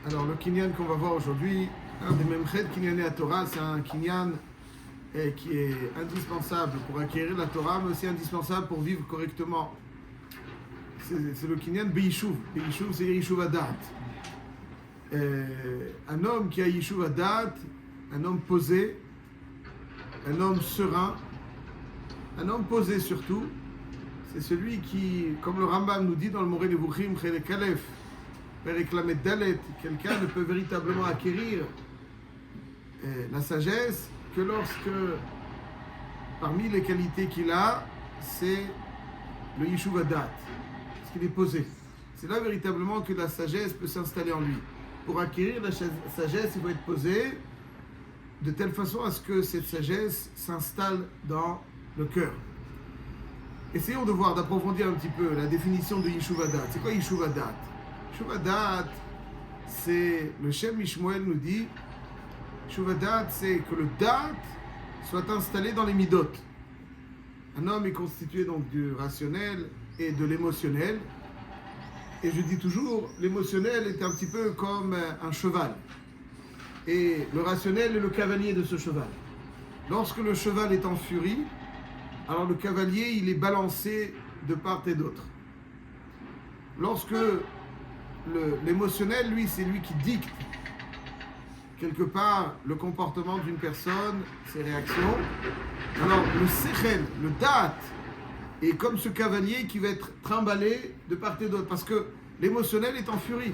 Alors le kinyan qu'on va voir aujourd'hui, un des mêmes cheds kinyané à Torah, c'est un kinyan qui est indispensable pour acquérir la Torah, mais aussi indispensable pour vivre correctement. C'est le kinyan Be'ishuv. Be'ishuv, c'est Yishuv Adat. Un homme qui a Yishuv Adat, un homme posé, un homme serein, un homme posé surtout, c'est celui qui, comme le Rambam nous dit dans le Moreh Nevuchim, Chelek Aleph, Perek Lamed Dalet, quelqu'un ne peut véritablement acquérir la sagesse que lorsque, parmi les qualités qu'il a, c'est le Yishuv Adat, parce qu'il est posé. C'est là véritablement que la sagesse peut s'installer en lui. Pour acquérir la sagesse, il faut être posé de telle façon à ce que cette sagesse s'installe dans le cœur. Essayons de voir, d'approfondir un petit peu la définition de Yishuv Adat. C'est quoi Yishuv Adat? Yishuv Adat, c'est, le Shem Mishmoel nous dit, Yishuv Adat, c'est que le Dat soit installé dans les midot. Un homme est constitué donc du rationnel et de l'émotionnel. Et je dis toujours, l'émotionnel est un petit peu comme un cheval. Et le rationnel est le cavalier de ce cheval. Lorsque le cheval est en furie, alors le cavalier, il est balancé de part et d'autre. Lorsque l'émotionnel, lui, c'est lui qui dicte quelque part le comportement d'une personne, ses réactions. Alors le sechel, le dat, est comme ce cavalier qui va être trimballé de part et d'autre. Parce que l'émotionnel est en furie.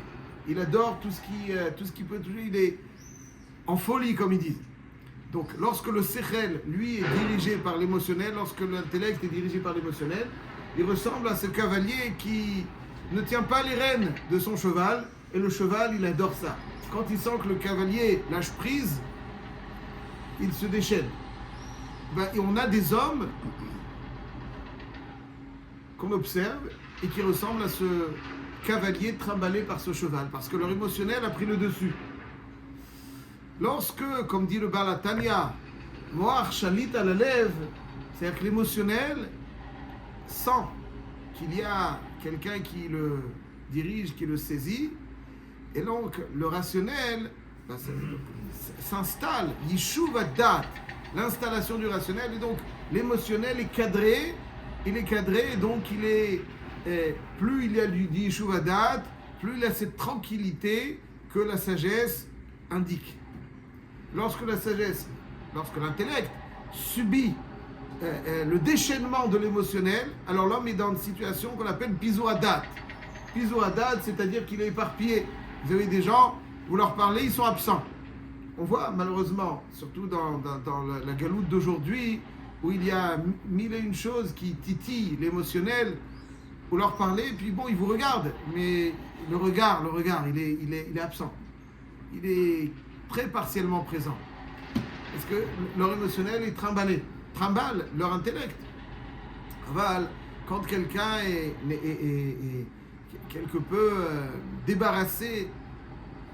Il adore tout ce qui peut toucher. Il est en folie, comme ils disent. Donc, lorsque le sechel, lui, est dirigé par l'émotionnel, lorsque l'intellect est dirigé par l'émotionnel, il ressemble à ce cavalier qui ne tient pas les rênes de son cheval, et le cheval, il adore ça. Quand il sent que le cavalier lâche prise, il se déchaîne. Et on a des hommes qu'on observe et qui ressemblent à ce cavalier trimballé par ce cheval, parce que leur émotionnel a pris le dessus. Lorsque, comme dit le Baal HaTanya, Moach Shalit al Alev, c'est-à-dire que l'émotionnel sent qu'il y a quelqu'un qui le dirige, qui le saisit, et donc le rationnel s'installe, Yishuv Adat, l'installation du rationnel, et donc l'émotionnel est cadré, et donc il est, plus il y a du Yishuv Adat, plus il a cette tranquillité que la sagesse indique. Lorsque l'intellect subit le déchaînement de l'émotionnel, alors l'homme est dans une situation qu'on appelle Pizur Adat. Pizur Adat, c'est-à-dire qu'il est éparpillé. Vous avez des gens, vous leur parlez, ils sont absents. On voit malheureusement, surtout dans la galoute d'aujourd'hui, où il y a mille et une choses qui titillent l'émotionnel, vous leur parlez, puis bon, ils vous regardent, mais le regard, il est absent. Il est très partiellement présent. Parce que leur émotionnel est trimballe leur intellect. Quand quelqu'un est quelque peu débarrassé,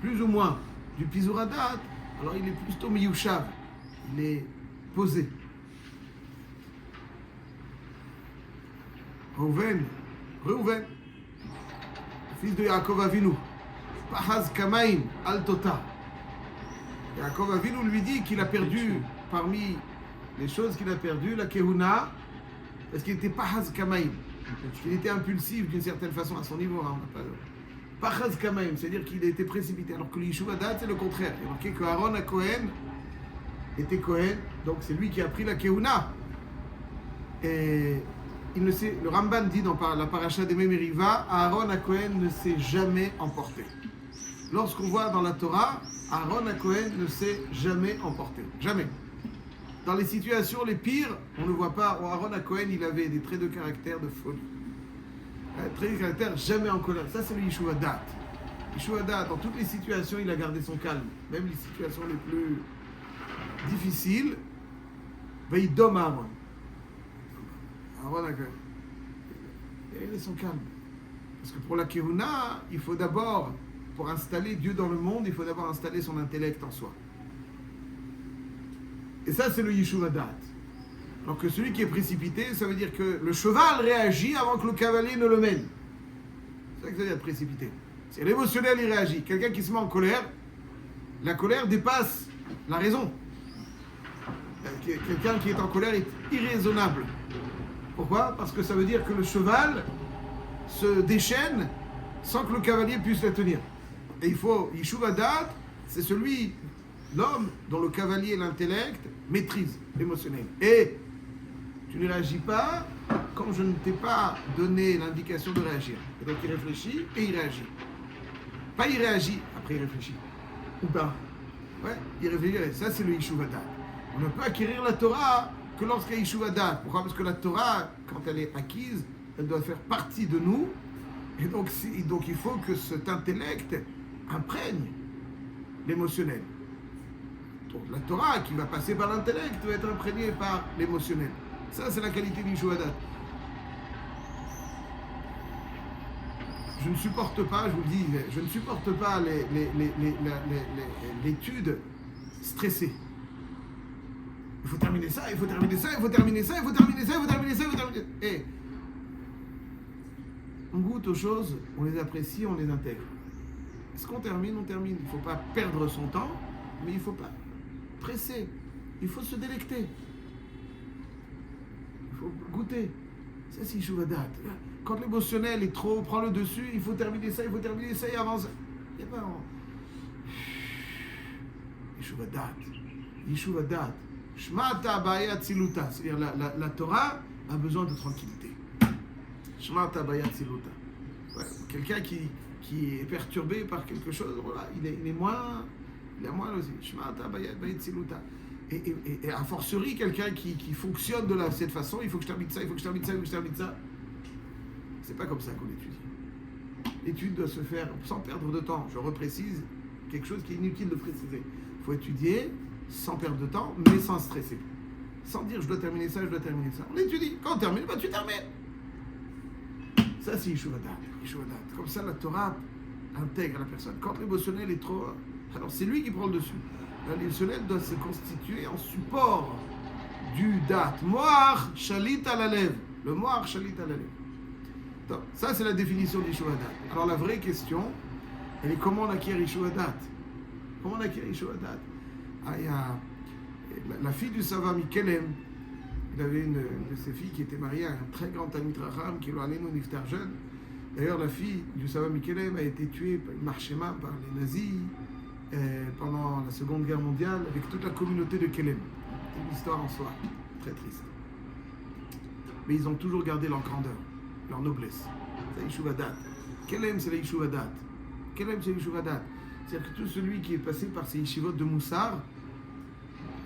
plus ou moins, du Pizur Adat, alors il est plutôt miyushav, il est posé. Reuven, fils de Yaakov Avinu, Pahaz Kamaim al Tota. Yaakov Avinu lui dit qu'il a perdu, parmi les choses qu'il a perdues, la Kehuna, parce qu'il était Pahaz Kamaim. Il était impulsif d'une certaine façon à son niveau. Pahaz Kamaim, c'est-à-dire qu'il a été précipité. Alors que le Yishuv Adat, c'est le contraire. Il est marqué que Aaron à Cohen était Cohen, donc c'est lui qui a pris la Kehuna. Et le Ramban dit dans la paracha des Memeriva, Aaron à Cohen ne s'est jamais emporté. Lorsqu'on voit dans la Torah, Aaron à Cohen ne s'est jamais emporté. Jamais. Dans les situations les pires, on ne voit pas. Aaron à Cohen, il avait des traits de caractère de folie. Traits de caractère jamais en colère. Ça, c'est le Yishuv Adat. Yishuv Adat, dans toutes les situations, il a gardé son calme. Même les situations les plus difficiles, Veidom Aaron. Aaron à Cohen. Il a son calme. Parce que pour la Kehuna, il faut d'abord, pour installer Dieu dans le monde, il faut d'abord installer son intellect en soi. Et ça, c'est le Yishuv Adat. Alors que celui qui est précipité, ça veut dire que le cheval réagit avant que le cavalier ne le mène. C'est ça que ça veut dire précipité. C'est l'émotionnel, il réagit. Quelqu'un qui se met en colère, la colère dépasse la raison. Quelqu'un qui est en colère est irraisonnable. Pourquoi? Parce que ça veut dire que le cheval se déchaîne sans que le cavalier puisse la tenir. Et il faut, Yishuv Hadat, c'est celui, l'homme, dont le cavalier, l'intellect, maîtrise l'émotionnel. Et tu ne réagis pas quand je ne t'ai pas donné l'indication de réagir. Et donc il réfléchit et il réagit. Pas il réagit, après il réfléchit. Ou pas. Ouais, il réfléchit. Ça, c'est le Yishuv Hadat. On ne peut acquérir la Torah que lorsqu'il y a Yishuv Hadat. Pourquoi? Parce que la Torah, quand elle est acquise, elle doit faire partie de nous. Et donc il faut que cet intellect imprègne l'émotionnel. Donc la Torah qui va passer par l'intellect doit être imprégnée par l'émotionnel. Ça, c'est la qualité du Yishuv Hadat. Je ne supporte pas, je vous le dis, je ne supporte pas l'étude stressée. Il faut terminer ça, il faut terminer ça, il faut terminer ça, il faut terminer ça, il faut terminer ça, il faut terminer ça. Et on goûte aux choses, on les apprécie, on les intègre. Est-ce qu'on termine? On termine. Il ne faut pas perdre son temps, mais il ne faut pas presser. Il faut se délecter. Il faut goûter. Ça, c'est Yishuv Hadat. Quand l'émotionnel est trop, prend le dessus, il faut terminer ça, il faut terminer ça et avancer. Et ben, Yishuv Hadat. Yishuv Hadat. Shmata Bayat Siluta. C'est-à-dire la Torah a besoin de tranquillité. Shmata Bayat Siluta. Ouais, quelqu'un qui est perturbé par quelque chose, voilà, il est moins aussi. Shmata Bayat Siluta. Et a fortiori, quelqu'un qui fonctionne de cette façon, il faut que je termine ça, il faut que je termine ça, il faut que je termine ça. C'est pas comme ça qu'on étudie. L'étude doit se faire sans perdre de temps. Je reprécise quelque chose qui est inutile de préciser. Il faut étudier sans perdre de temps, mais sans stresser. Sans dire je dois terminer ça, je dois terminer ça. On étudie. Quand on termine, tu termines. Ça, c'est Yishuv Hadat. Comme ça, la Torah intègre la personne. Quand l'émotionnel est trop... Alors, c'est lui qui prend le dessus. L'émotionnel doit se constituer en support du dat. Moar shalit al alev. Le moar shalit al alev. Ça, c'est la définition d'Yishuv Hadat. Alors, la vraie question, elle est comment on acquiert Yishuv Hadat? Comment on acquiert Yishuv Hadat? Il y a la fille du Sava Mikelem. Il avait une de ses filles qui était mariée à un très grand Talmid Chacham qui l'a allé nous niftar jeune. D'ailleurs, la fille du Sava Mikelem a été tuée par Marchema, par les nazis, pendant la Seconde Guerre mondiale, avec toute la communauté de Kelem. C'est une histoire en soi, très triste. Mais ils ont toujours gardé leur grandeur, leur noblesse. C'est Yishuv Hadat. Kelem, c'est la Yishuv Hadat. Kelem, c'est Yishuv Hadat. C'est-à-dire que tout celui qui est passé par ces yeshivot de Moussar,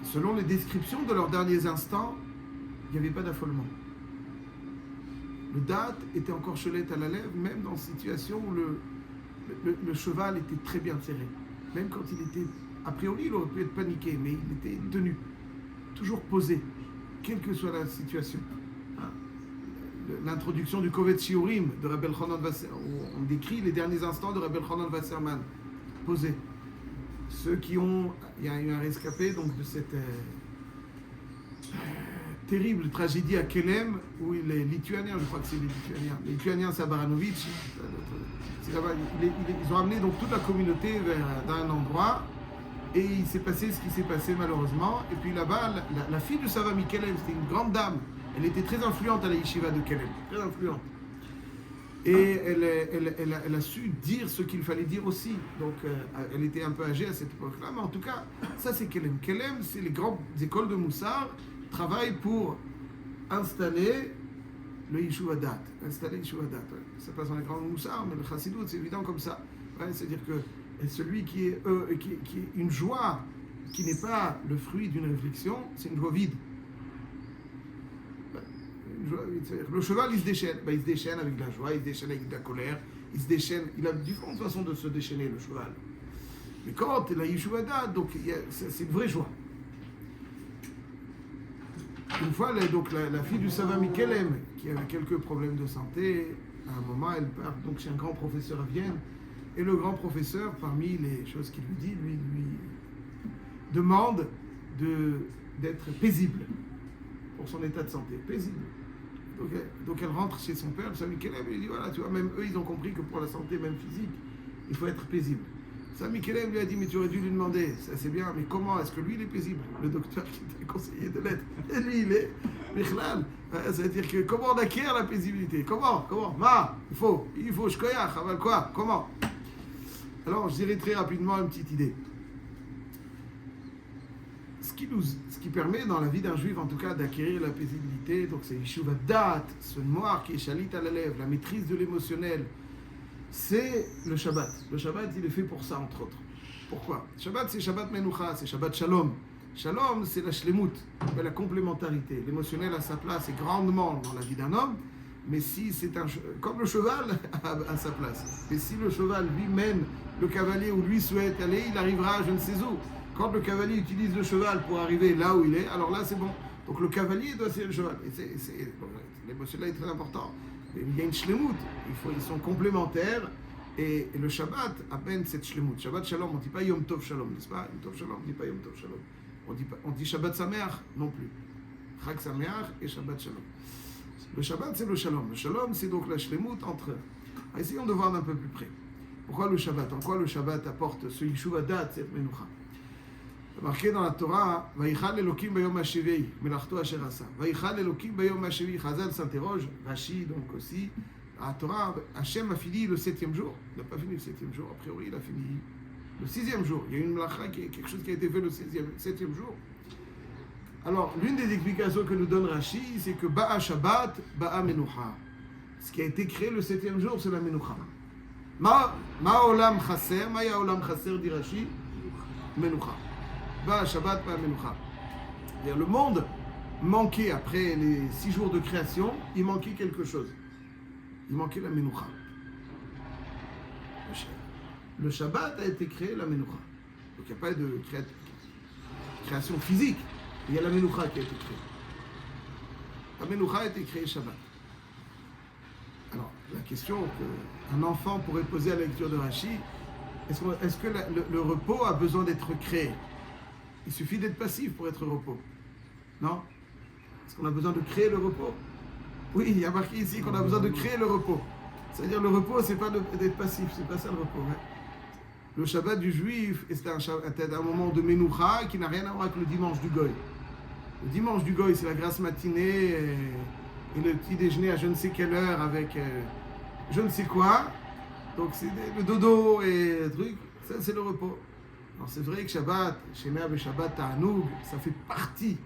selon les descriptions de leurs derniers instants, il n'y avait pas d'affolement. Le dat était encore chelette à la lèvre, même dans une situation où le cheval était très bien serré. Même quand il était, a priori, il aurait pu être paniqué, mais il était tenu, toujours posé, quelle que soit la situation. L'introduction du Kovetz Shiurim de Rabbi Elchanan Wasserman, où on décrit les derniers instants de Rabbi Elchanan Wasserman, posé. Ceux qui ont, il y a eu un rescapé donc de cette terrible tragédie à Kelem, où les Lituaniens, je crois que c'est les Lituaniens, c'est à Baranovitch, ils ont amené donc toute la communauté vers un endroit, et il s'est passé ce qui s'est passé malheureusement. Et puis là-bas, la fille de Sava Mikelem, c'était une grande dame, elle était très influente à la yeshiva de Kelem, très influente. Et elle a su dire ce qu'il fallait dire aussi. Donc, elle était un peu âgée à cette époque-là. Mais en tout cas, ça, c'est Kelem. Kelem, c'est les grandes écoles de Moussar travaillent pour installer le Yishuv Hadat. Installer Yishuv Hadat. Ouais. Ça passe dans les grands Moussar, mais le Chassidut, c'est évident comme ça. Ouais, c'est-à-dire que celui qui est une joie qui n'est pas le fruit d'une réflexion, c'est une joie vide. Le cheval, il se déchaîne. Il se déchaîne avec de la joie, il se déchaîne avec de la colère, il se déchaîne. Il a différentes façons de se déchaîner, le cheval. Mais quand il a Yishuv Hadat, donc c'est une vraie joie. Une fois, la fille du Sava Mikelem, qui avait quelques problèmes de santé, à un moment, elle part donc chez un grand professeur à Vienne. Et le grand professeur, parmi les choses qu'il lui dit, lui demande d'être paisible pour son état de santé. Paisible. Donc elle rentre chez son père, le Sava Mikelem, et il dit voilà, tu vois, même eux, ils ont compris que pour la santé, même physique, il faut être paisible. Ça, Michel lui a dit, mais tu aurais dû lui demander, ça c'est bien, mais comment est-ce que lui il est paisible? Le docteur qui t'a conseillé de l'être, et lui il est Michlal. Ça veut dire que comment on acquiert la paisibilité? Comment? Il faut, je koyach, aval quoi? Comment? Alors, je dirais très rapidement une petite idée. Ce qui permet dans la vie d'un juif, en tout cas, d'acquérir la paisibilité, donc c'est Yeshuv Hadat, ce noir qui est chalit à la lèvre, la maîtrise de l'émotionnel, c'est le Shabbat. Le Shabbat, il est fait pour ça, entre autres. Pourquoi? Shabbat, c'est Shabbat Menucha, c'est Shabbat Shalom. Shalom, c'est la shlemut, la complémentarité. L'émotionnel a sa place et grandement dans la vie d'un homme, mais si c'est comme le cheval a sa place. Mais si le cheval lui mène le cavalier où lui souhaite aller, il arrivera je ne sais où. Quand le cavalier utilise le cheval pour arriver là où il est, alors là c'est bon. Donc le cavalier doit suivre le cheval. Et l'émotionnel est très important. Il y a une shlemut, ils sont complémentaires. Et le Shabbat amène cette shlemut. Shabbat Shalom, on ne dit pas Yom Tov Shalom, n'est-ce pas? Yom Tov Shalom, on ne dit pas Yom Tov Shalom. On dit Shabbat Sameach non plus. Chag Sameach et Shabbat Shalom. Le Shabbat, c'est le Shalom. Le Shalom, c'est donc la shlemut entre... Essayons de voir d'un peu plus près. Pourquoi le Shabbat? En quoi le Shabbat apporte ce Yeshuv Hadat, cette Menucha? Marqué dans la Torah, Vayichal Elokim bayom hashivei, melachto asher asa. Vayichal Elokim bayom hashivei. Chazal s'interroge, Rashi donc aussi. À la Torah, Hachem a fini le 7e jour. Il n'a pas fini le 7e jour, a priori il a fini le 6e jour. Il y a une melacha, quelque chose qui a été fait le 7e jour. Alors, l'une des explications que nous donne Rashi, c'est que Ba'a Shabbat, Ba'a Menucha. Ce qui a été créé le 7e jour, c'est la Menucha. Ma olam chaser, ma ya olam chaser, dit Rashi, Menucha. Ba'a Shabbat, Ba'a Menucha. Le monde manquait, après les 6 jours de création, il manquait quelque chose. Il manquait la Menucha. Le Shabbat a été créé, la Menucha. Donc il n'y a pas de création physique. Il y a la Menucha qui a été créée. La Menucha a été créée Shabbat. Alors, la question qu'un enfant pourrait poser à la lecture de Rashi, est-ce que le repos a besoin d'être créé? Il suffit d'être passif pour être repos. Non? Est-ce qu'on a besoin de créer le repos? Oui, il y a marqué ici qu'on a besoin de créer le repos. C'est-à-dire le repos, c'est pas d'être passif, c'est pas ça le repos. Hein. Le Shabbat du Juif, c'était un moment de Menucha qui n'a rien à voir avec le dimanche du Goy. Le dimanche du Goy, c'est la grasse matinée et le petit déjeuner à je ne sais quelle heure avec je ne sais quoi. Donc c'est le dodo et le truc, ça c'est le repos. Alors c'est vrai que Shabbat, Shemer et Shabbat Ta'anoug, ça fait partie,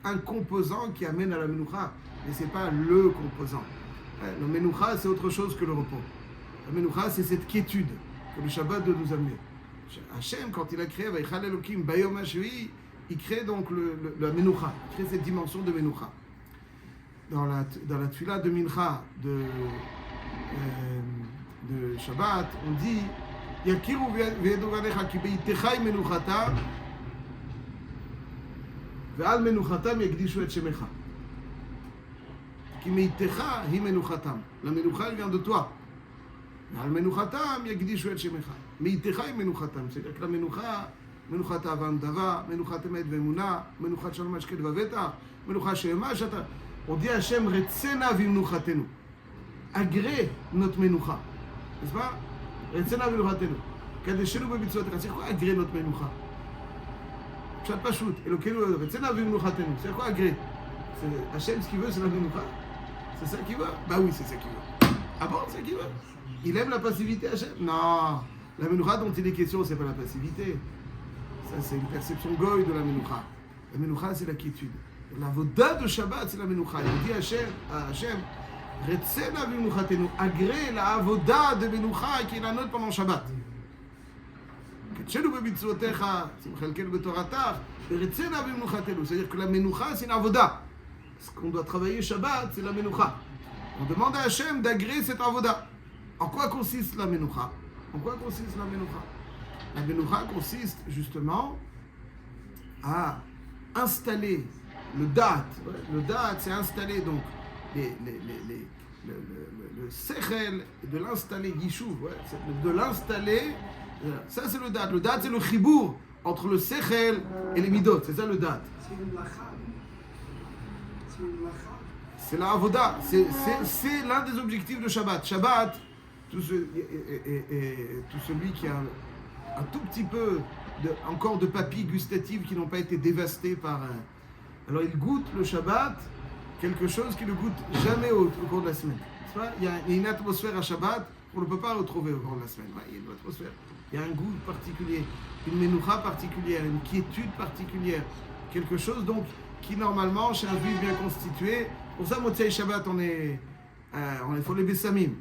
un composant qui amène à la Menucha. Mais ce n'est pas le composant. Le Menucha, c'est autre chose que le repos. Le Menucha, c'est cette quiétude que le Shabbat doit nous amener. Hachem, quand il a créé Vayichal Elokim bayom hashivei, il crée donc la Menucha, il crée cette dimension de Menucha. Dans la Tfila de Mincha de Shabbat, on dit Yakiru ve'edu vanecha ki beitechai menuchatam ve'al menuchatam yakdishu et shemecha. Ki meitecha hi menuchatam. La menucha vient de toi. Al menuchatam yakdishu et shemecha. Meitecha hi menuchatam. C'est-à-dire que la menucha, menuchat avam dava, menuchat emet ve'emuna, menuchat shalom hashket vaveta, menuchat she'ema shata. On dit Hashem retzena v'imnuchatenu. Agrée notre menucha. N'est-ce pas? Retzena v'imnuchatenu. Kadeshenu bebitzvotecha. C'est quoi agrée notre menucha? Pshat pashut. Elokenu retzena v'imnuchatenu. C'est quoi agrée? Hachem, ce qu'il veut, c'est la menucha. C'est ça qu'il veut? Bah oui, c'est ça qu'il veut. Ah bon, c'est ça qu'il veut? Il aime la passivité, Hachem? Non. La menucha dont il est question, c'est pas la passivité. Ça, c'est une perception goy de la menucha. La menucha, c'est la quiétude. La voda de Shabbat, c'est la menucha. Il dit à Hachem, retzena v'imnuchatenu, agrée la avoda de menucha qui est la nôtre pendant Shabbat. Ketchenu bebitzvotecha, simchalkenu betoratach, retzena v'imnuchatenu. C'est-à-dire que la menucha, c'est une avoda. Ce qu'on doit travailler Shabbat, c'est la menucha. On demande à Hachem d'agréer cette avoda. En quoi consiste la menucha? En quoi consiste la menucha? La menucha consiste justement à installer le date. Le date, c'est installer donc le sechel, de l'installer, yishuv, de l'installer. Ça, c'est le date. Le date, c'est le chibour entre le sechel et les midot. C'est ça le date. C'est la avoda. C'est l'un des objectifs de Shabbat. Shabbat, tout celui qui a un tout petit peu encore de papilles gustatives qui n'ont pas été dévastées par... alors il goûte le Shabbat, quelque chose qu'il ne goûte jamais au cours de la semaine. Il y a une atmosphère à Shabbat qu'on ne peut pas retrouver au cours de la semaine. Il y a une atmosphère, il y a un goût particulier, une menoucha particulière, une quiétude particulière. Quelque chose donc qui normalement, chez un juif bien constitué, pour ça, Motzei Shabbat, il faut les bessamim.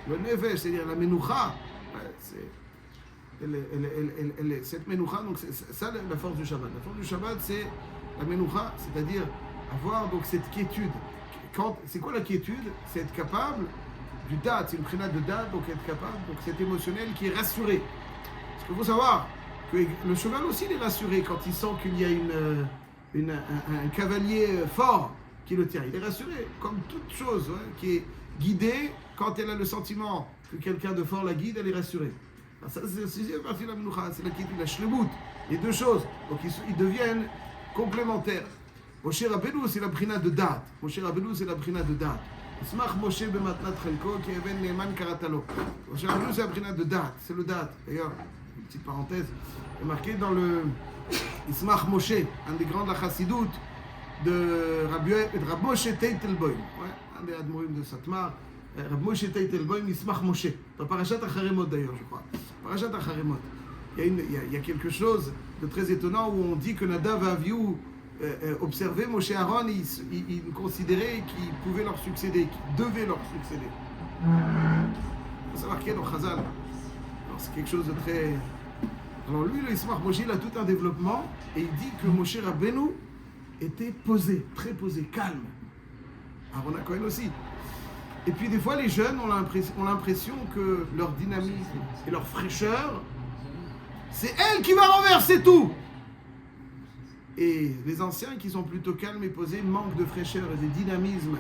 Le nefesh, c'est-à-dire la menoucha, cette menoucha, donc c'est ça la force du Shabbat. La force du Shabbat, c'est la menoucha, c'est-à-dire avoir donc cette quiétude. C'est quoi la quiétude? C'est être capable du date, c'est une prénate de date, donc être capable, donc cet émotionnel qui est rassuré. Parce qu'il faut savoir que le cheval aussi il est rassuré quand il sent qu'il y a un cavalier fort qui le tient. Il est rassuré, comme toute chose qui est guidée, quand elle a le sentiment que quelqu'un de fort la guide, elle est rassurée. Alors ça, c'est la sixième partie de la menoucha, c'est la quiétude, la shlemut, les deux choses. Donc ils deviennent complémentaires. Moshe Rabbeinu, c'est la brina de date. Moshe Rabbeinu, c'est la brina de date. Ismach Moshe bematnat chelko ki even neeman karatalo. Moshe Rabbeinu, c'est la brina de date. C'est le date. D'ailleurs, une petite parenthèse, est marqué dans le Ismach Moshe, un des grands de la Chassidut, de Rab Moshe Teitelboim. Ouais, un des admorim de Satmar. Rab Moshe Teitelboim, Ismach Moshe. Dans Parashat Acharemot d'ailleurs, je crois. Parashat Acharemot. Il y a quelque chose de très étonnant où on dit que Nadav et Avihu observaient Moshe et Aaron, ils considéraient qu'ils pouvaient leur succéder, qu'ils devaient leur succéder. Ça marqué dans Chazal. Alors c'est quelque chose de très... Alors lui, le Ismach Moshe, il a tout un développement et il dit que Moshe Rabbeinu était posé, très posé, calme. Aaron HaKohen aussi. Et puis des fois, les jeunes ont l'impression que leur dynamisme et leur fraîcheur, c'est elle qui va renverser tout. Et les anciens qui sont plutôt calmes et posés manquent de fraîcheur et de dynamisme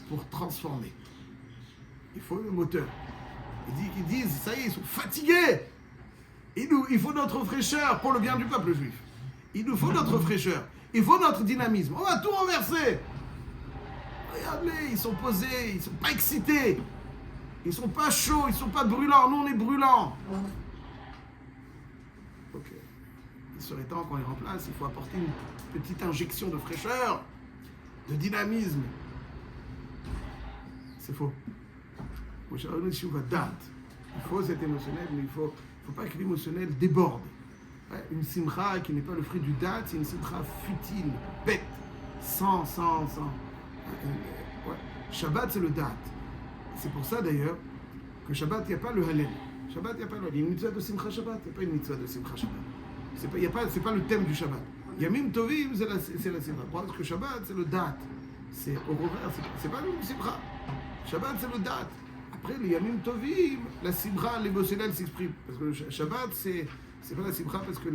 pour transformer. Il faut le moteur. Ils disent, ça y est, ils sont fatigués. Il faut notre fraîcheur pour le bien du peuple juif. Il nous faut notre fraîcheur. Il faut notre dynamisme. On va tout renverser. Regardez, ils sont posés, ils ne sont pas excités. Ils ne sont pas chauds, ils ne sont pas brûlants. Nous, on est brûlants. Donc, il serait temps qu'on les remplace. Il faut apporter une petite injection de fraîcheur, de dynamisme. C'est faux. Il faut cet émotionnel, mais il ne faut pas que l'émotionnel déborde. Une simcha qui n'est pas le fruit du date, c'est une simcha futile, bête, sans. Ouais. Shabbat, c'est le date. C'est pour ça d'ailleurs que Shabbat, il n'y a pas le halel. Shabbat, il n'y a pas le halel. Il y a une mitzvah de simcha Shabbat, il n'y a pas une mitzvah de simcha Shabbat. C'est pas le thème du Shabbat. Yamim Tovim, c'est la simcha. Parce que Shabbat, c'est le date. C'est au contraire, c'est pas le simcha. Shabbat, c'est le date. Après, les Yamim Tovim, la simcha, l'émotionnel s'exprime. Parce que le Shabbat, c'est pas la simcha, parce que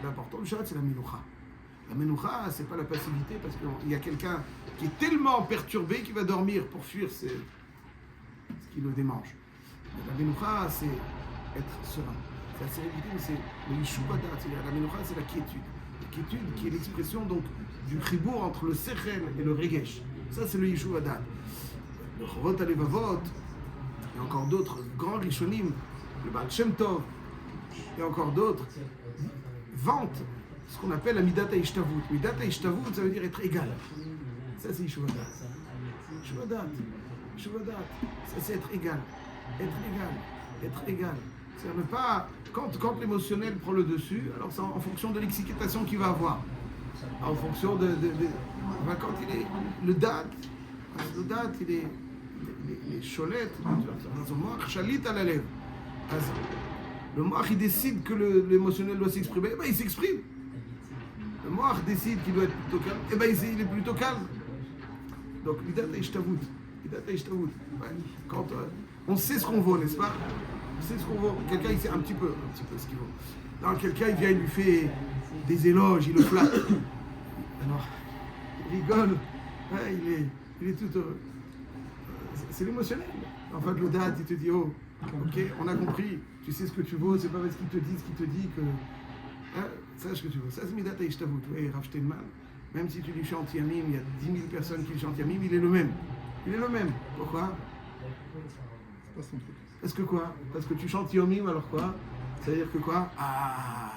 l'important du Shabbat, c'est la menoucha. La menoucha, c'est pas la passivité, parce qu'il y a quelqu'un qui est tellement perturbé qu'il va dormir pour fuir ce qui le démange. La menoucha, c'est être serein. C'est la sérénité, mais c'est le yishuvadat. La menoucha, c'est la quiétude. La quiétude qui est l'expression donc du chibour entre le sechel et le regesh. Ça, c'est le yishuvadat. Le Chovot HaLevavot, il y a encore d'autres grands rishonim, le Baal Shem Tov, et encore d'autres, vantent ce qu'on appelle la Midat HaIshtavut. Midat HaIshtavut, ça veut dire être égal. Ça, c'est Yishuvadat. Yishuvadat, ça, c'est être égal. Être égal. C'est ne pas... Quand l'émotionnel prend le dessus, alors c'est en fonction de l'excitation qu'il va avoir. En fonction de quand il est... Le date, il est... Les cholettes, le moach chalit à la lèvre. Le moach, il décide que l'émotionnel doit s'exprimer, et bien il s'exprime. Le moach décide qu'il doit être plutôt calme, et bien il est plutôt calme. Donc, Midat HaIshtavut. Quand on sait ce qu'on vaut, n'est-ce pas? On sait ce qu'on vaut. Quelqu'un, il sait un petit peu ce qu'il vaut. Non, quelqu'un, il vient, il lui fait des éloges, il le flatte. Alors, il rigole, il est tout heureux. C'est l'émotionnel. En fait, le date, il te dit, oh, ok, on a compris, tu sais ce que tu vaux, c'est pas parce qu'il te dit que... sache ce que tu veux. Ça, c'est Midat HaIshtavut. Oui, Rav Steinman, même si tu lui chantes Yamim, il y a 10 000 personnes qui lui chantent Yamim, il est le même. Il est le même. Pourquoi? C'est pas son truc. Parce que quoi? Parce que tu chantes Yomim, alors quoi? Ça veut dire que quoi? Ah,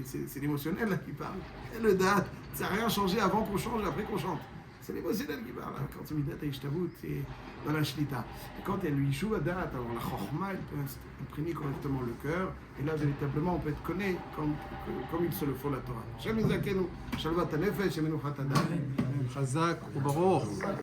c'est l'émotionnel là qui parle. Et le date, ça n'a rien changé avant qu'on change et après qu'on chante. C'est l'émotionnel qui parle. Quand c'est Midat Ishtabut, c'est dans la Shlita. Et quand il y a le Yishuv Hadat, alors la Chochma, elle peut imprégner correctement le cœur. Et là, véritablement, on peut être connu comme il se le faut la Torah. Shem Yizakenu, Shalvat HaNefesh, Shemenuchat Hadat. Chazak ou Baruch.